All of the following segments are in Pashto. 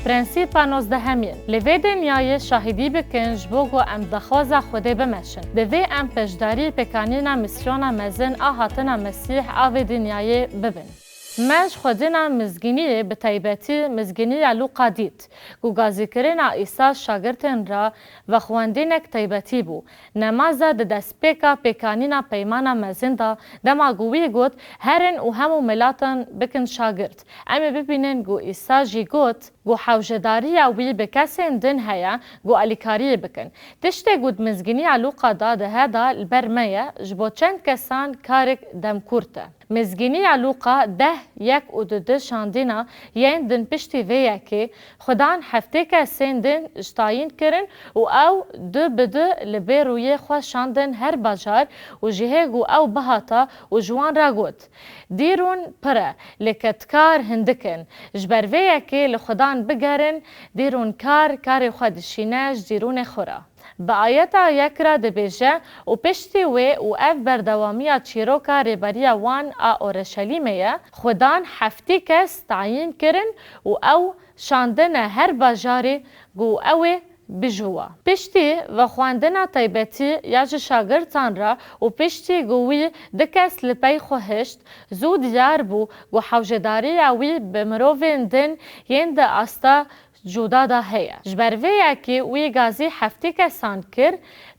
پرنسیپا 19 همین لوی دنیای شاهدی بکن جبو گو ام دخوازا خوده بمشن دوی ام پشداری پکانینا مسیونا مزن آهاتنا مسیح آوی دنیای ببن مش خودنا مزگینی به تایبتی مزگینی لوقا دید گو گازیکرنا ایسا شاگرتن را و خواندینک تایبتی بو نمازا د دسپیکا پیکانینا پیمانا مزندا دما گوی گوت هرن و همو ملاتن بکن شاگرد اما ببینن گو ایسا جی گوت گو حوجداری اوی بکسین دن هیا گو الیکاری بکن تشتی گود مزگینی لوقا داده هدا البرمه جبو چند کسان کارک دم کورته مزگینی لوقا 10:1 شاندینا یین دن پشتی ویا که خدان هفته که سندن اشتاین کرن و او دو بده لبه روی خواه شاندن هر بجار و جهه گو او بهاتا و جوان را گود دیرون پره لکتکار هندکن جبر ویا که لخدان بگرن دیرون کار خودشینش دیرون خورا با آیتا یک را دبیجه و پشتی و اف بردوامی چیروکا ریبریا وان اورشلیمه خدان هفتی کس تعیین کرن و او شاندن هر بجاری گو او بجوا پشتی و خواندن تایبتی یاج شاگردان را و پشتی گوی دکس لپی خوهشت زود یار بو گو حوجداری اوی بمروفین دن یند استا جودا دا هیا جبروی که وی گازی هفتی کسان کر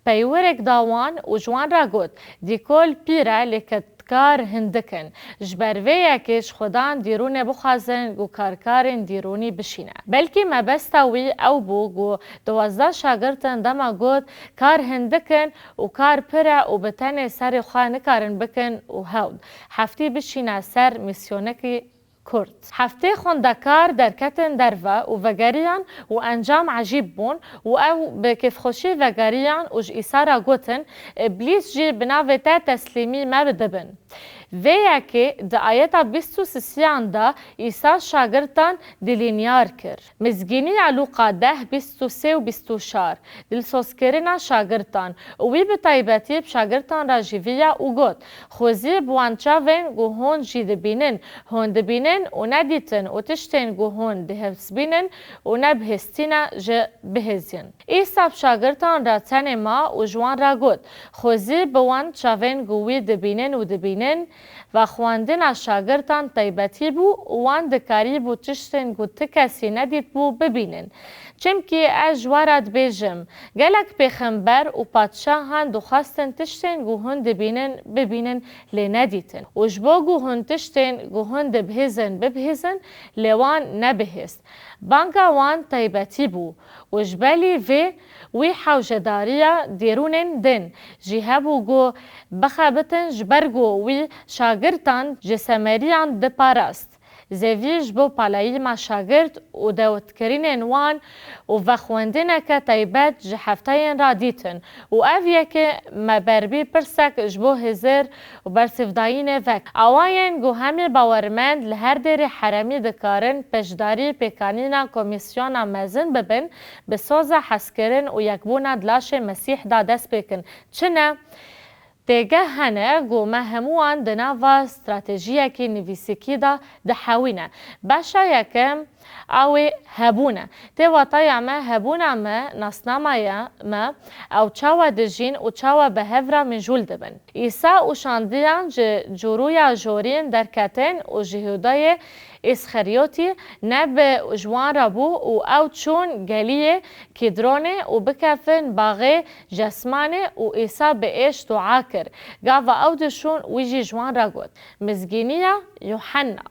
پیورک داوان و جوان را گود دیکول پیره لکتکار هندکن جبروی کهش خودان دیرون بخوازن گو کارکارن دیرونی بشینه بلکه مبستاوی او بو گو 12 شاگردن دما گود کار هندکن و کار پره و بتن سر خواه نکارن بکن و هود هفتی بشینه سر میسیونکی کرد. هفته خوندکار درکتن دروا و وگریان و انجام عجیب بون و او به کفخوشی وگریان و ایسا گوتن ابلیس جی بناوه تا تسلیمی ما بدبن. ویا که د آیتا 23 دا ایسا شاگردان دلینیار کر. مزگینی لوقا 10:23 و 24 دلسوز کرنا شاگردان و وی به تایبتی شاگردان را جیویا و گوت خوزی بوانچاوین گو هون جی دبینن هون دبینن و ندیتن و تشتین گو هون دهفز بینن و نبهستینا جه بهزین. ایسا شاگردان را تن ما و جوان را گوت خوزی بوانچاوین گو وی دبینن و دبینن و خواندن شاگردان تایبتی بو وان دکاری بو تشتن گو تکسی ندید بو ببینن چمکی اجوارد بیجم گلک پیغمبر و پادشاهان دو خواستن تشتن گو هند ببینن لی ندیتن و جبا گو هند تشتن گو هند ببهزن لیوان نبهست بانگا وان تایبتی بو و جبالی وی حوجداریا دیرونن دن جیهبو گو بخابتن جبرگو وی شاگردان جسمریان دپاراست زویج بو پالایی ما شاگرد و دوتکرین وان و وخوندنه که تایبت جهفتاین را دیتن و اویه که مبربی پرسک جبو هزر و برسفداین وک آواین گو همی باورمند لهر دیر حرمی دکارن پشداری پیکانینا کمیسیون مزن ببن بسوز حسکرن و یکبون دلاش مسیح دا دست بکن چنه دیگه هنه گو مهموان دناوا استراتیجیه که نویسیکی دا دحاوینه باشا یکم اوی هبونه تی وطای ما هبونه ما نصنامه ما او چاوا دجین و چاوا به هفرا منجول دبن ایسا و شاندیان جورویا جورین درکتن و جهودای اسخریوتی نب جوان رابو و او چون گلیه کدرونه و بکفن باغه جسمانه و ایسا به ایش دعا کر گاوا او دشون ویجی جوان را گود مزگینیا یوحنا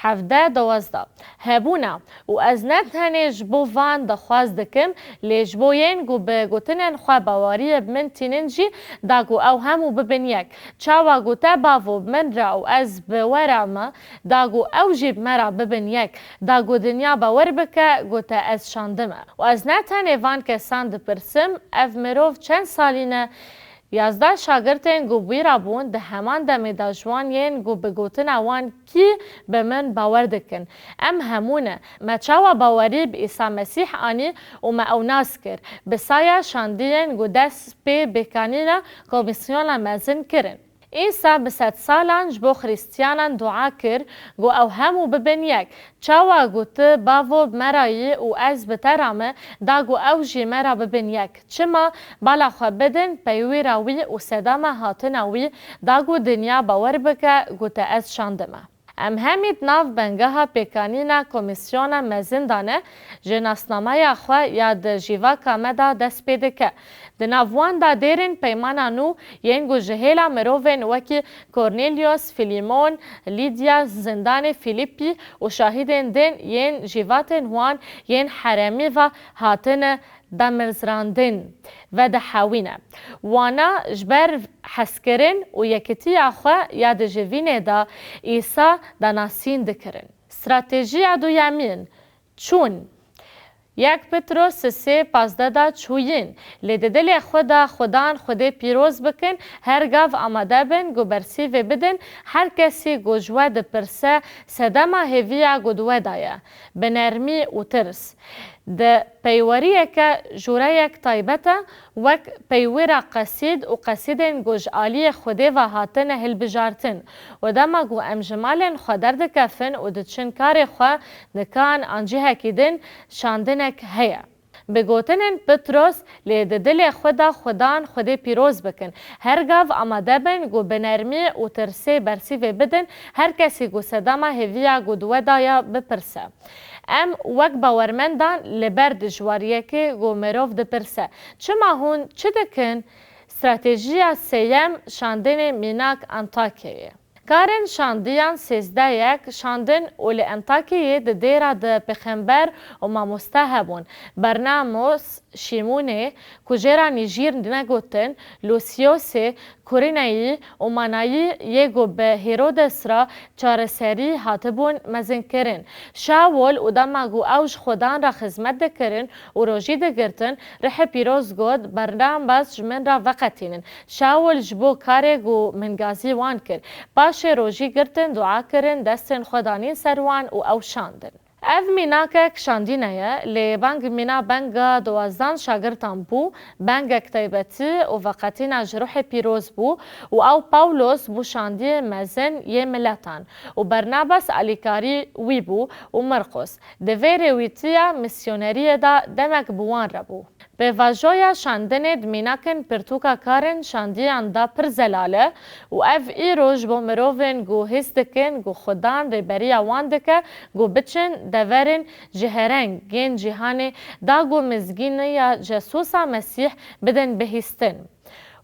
17-12 هبونا و از نتهنش بو وان دخواست دکم لیش بوین گو به گوتنن خواه باواری من تیننجی دا گو او همو ببین یک چاوا گو تا باو من را و از بورا ما دا گو او جیب مرا ببین یک دا گو دنیا باور بکه گو تا از شاندمه و از نتهنه وان که ساند پرسم اف مروف چند سالینه 11 شاگردین گو بیرا بون ده همان دمی دا جوانین گو بگوتن اوان کی به من باور دکن ام همونه ما چاوا باوری به عیسی مسیح آنی و ما او ناس کر بسایا شاندین گو دست پی بکانینا کمیسیون مزن کرن ایسا بسد سالان جبو خریستیانان دعا کر گو او همو ببین یک چاوا گو ته باو مرایی و از بترامه دا گو او جی مرا ببین یک چما بالا خو بدن پیوی راوی و صدامه هاتناوی دا گو دنیا باور بکه گو ته از شاندمه. ام همید ناو بنگاه پیکانینا کمیسیون مزندانه جناسنامه خو یاد جیوا کامدا دست پیده که د ناوان دا دیرین پیمانا نو ینگو جهیلا مروین وکی کورنیلیوس فیلیمون لیدیا زندان فیلیپی و شاهدین دین ین جیواتن وان ین حرمی و هاتن دمرزراندن و دحاوینه وانا جبر حسکرین و یکتی آخوا یاد جوینه دا ایسا دا ناسین دکرن. استراتژی دو یمین چون یک پتروس 3:15 دا چوین لیددل خدا خدان خود پیروز بکن هر گاو آماده بن گو برسی و بدن هر کسی گو جوه د پرسه صدما هویا گو دوه دایه بنرمی و ترس د پیوریه که جوره یک طایبته وک پیوره قصید و قصیدن گوش آلی خوده و هاتن هل بجارتن و دما گو امجمالن خودر دکفن و دچن کار خواه دکان آنجی هکیدن شاندنک هیا. بگوتنن پتروس لی دل خدا خدان خود پیروز بکن هر گاو آماده بن گو بنرمی و ترسه برسی و بدن هر کسی گو صدامه هویا گو دوه دایا بپرسه ام وک باورمندان لبر دجواریه که گو مروف دپرسه چما هون چه دکن استراتژی سیم شاندن میناک انطاکیه کارن شاندیان 13 شاندن اول انطاکیه د دیره د پیغمبر و ماموسته هبون برناموس شیمونه کجرا نیجیر نگوتن لوسیوسه کورینایی و منایی یگو به هیرودس را چارسری هاتبون مزن کرن شاول و دماغو اوش خودان را خدمت دکرن و روژی دگرتن رح پیروز گود برنام باز جمن را وقتینن شاول جبو کاره گو منگازی وان کر باشه روژی گرتن دعا کرن دستن خدانین سروان و او شاندن اف میناکک شاندینه لی بانگ مینا بانگا دوازدان شاگردان بو بانگ کتایبتی و وقتین جروح پیروز بو و او پاولوس بو شاندی مزن یه ملتان و برناباس علیکاری وی بو و مرقس دوی رویتیا میسیونری دا دمک بوان را بو. به واژویا شاندن دمیناکن پرتوکا کارن شاندیان دا پر زلاله و اف ای روش با مروون گو هستکن گو خدان ریبری آوان دکه گو بچن دورن جهرنگ گین جهان دا گو مزگین یا جاسوسا مسیح بدن بهستن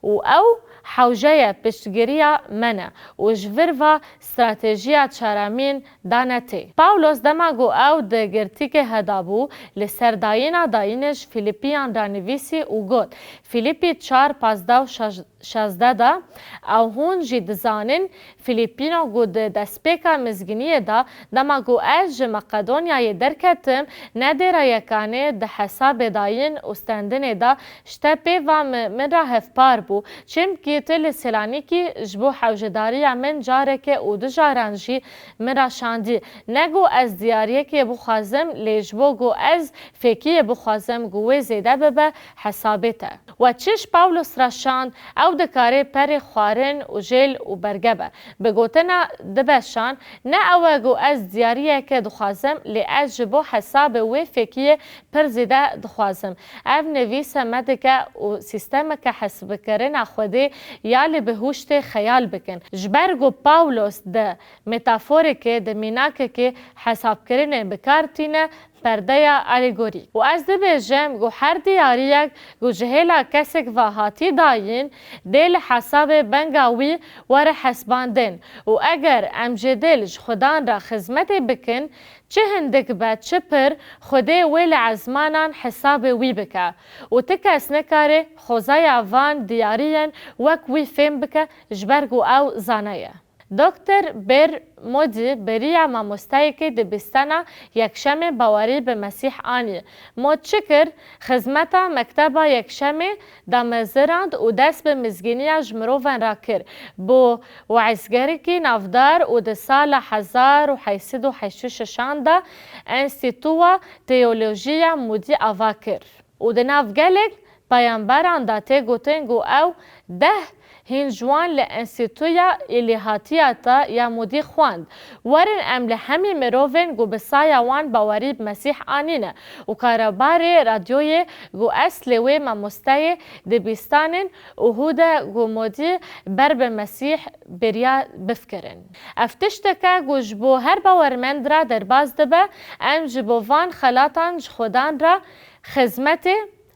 و او حوجه پشتگیریا منه و جوروا استراتژیا چرامین دانته. پاولوس دماغو او ده گرتیک هدابو لسرداینا داینش فیلیپیان رانویسی و گود فیلیپی 4:15 دا او هون جید زانن فیلیپینو گود دسپیکا مزگینی دا دماغو از مقدونیای درکتم ندیره یکانه ده حساب داین استندن دا شتپی و من را هفپار بو چم کی تل سلانیکی جبو حوجداری من جاره که او دو جارانجی من را شاندی نگو از دیاریه که بخوازم لیجبو گو از فکیه بخوازم گوه زیده ببه حسابته و چش پاولوس را شاند او دکاره پر خوارن و جل و برگبه بگوتنا دبشان نه او گو از دیاریه که دخوازم لی از جبو حساب و فکیه پر زیده دخوازم او نویس مدکه و سیستم که حسب کرن خوده یا لی بهوشت خیال بکن جبرگو پاولوس ده متافوریکه ده میناکه که حساب کرنه بکارتینه پرده آلیگوری و از ده بیجم گو هر دیاریک گو جهیلا کسک و هاتی داین دل حساب بنگاوی ور حسباندن و اگر امجدلش خدان را خدمت بکن چه هندک با چه پر خوده ویل عزمانان حساب وی بکه و تکس نکاره خوزای آوان دیارین وک وی فهم بکه جبرگو او زانایه. دکتر بر مودی بریا ماموستایی که دبستانه یکشم باوری به مسیح آنی مود چکر خدمت مکتب یکشم دامزراند و دست به مزگینی جمروون را کر بو وعزگری که نافدار و ده سال 1886 دا انستیتوا تئولوژیا مودی آوا کر و ده نافگلک پیامبران داته گوتن گو او ده هین جوان لانسیتویا الهاتیاتا یا مودی خواند ورن ام لهمی مروفن گو بسایا وان باوری مسیح آنینه و کاربار رادیوی گو اصل و ممستای دبیستانن و هودا گو مودی بر به مسیح بریا بفکرن. افتشتکا گو جبو هر باورمند را در باز دبه ام جبوان خلاتان خودان را خدمت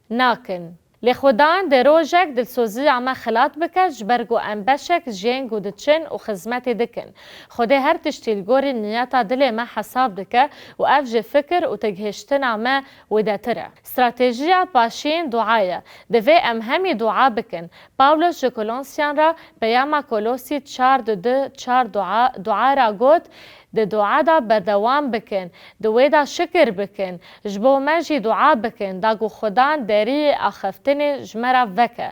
ناکن. لخودان در روزک دلسوزی عما خلات بکن جبرگو ام بشک جنگ و دچن و خدمت دکن. خدا هر تشتیل گوری نیاتا دل ما حساب دکه و افج فکر و تگهشتن عما ودتره. استراتژیا پاشین دعایه. دوی ام همی دعا بکن. پاولوس جکولانسیان را پیاما کولوسی 4:4 دعا را گوت ده دعا دا بردوام بکن دوی دا شکر بکن جبو مجی دعا بکن داگو خدان داری آخفتن جمرا وکه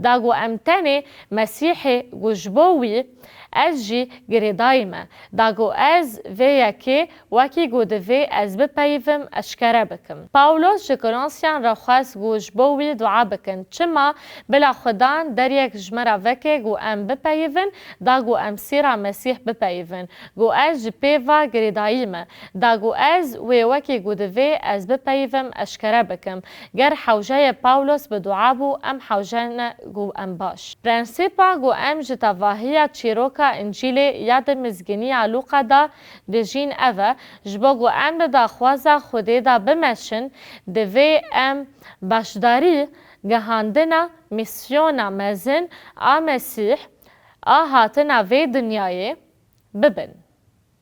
داگو امتنی مسیح گو جبوی از جی گری دایمه داگو از وی یکی وکی گو دوی از بپیوم اشکره بکم پاولوس جکولانسیان را خواست گو جبوی دعا بکن چما بلا خدان در یک جمرا وکه گو ام بپیوم داگو ام سیرا مسیح بپیوم گو از پیوا گریداییمه داگو از وکی گودوی از بپیوم اشکره بکم گر حوجه پاولوس به دعا بو ام حوجه گو ام باش پرنسیپا گو ام جتواهی چیروکا انجیل یاد مزگینی علوقا دا دجین اوه جبا گو ام دا خوازا خوده دا بمشن دوی ام باشداری گهاندنا میسیونا مزن آ مسیح آ هاتنا وی دنیای ببن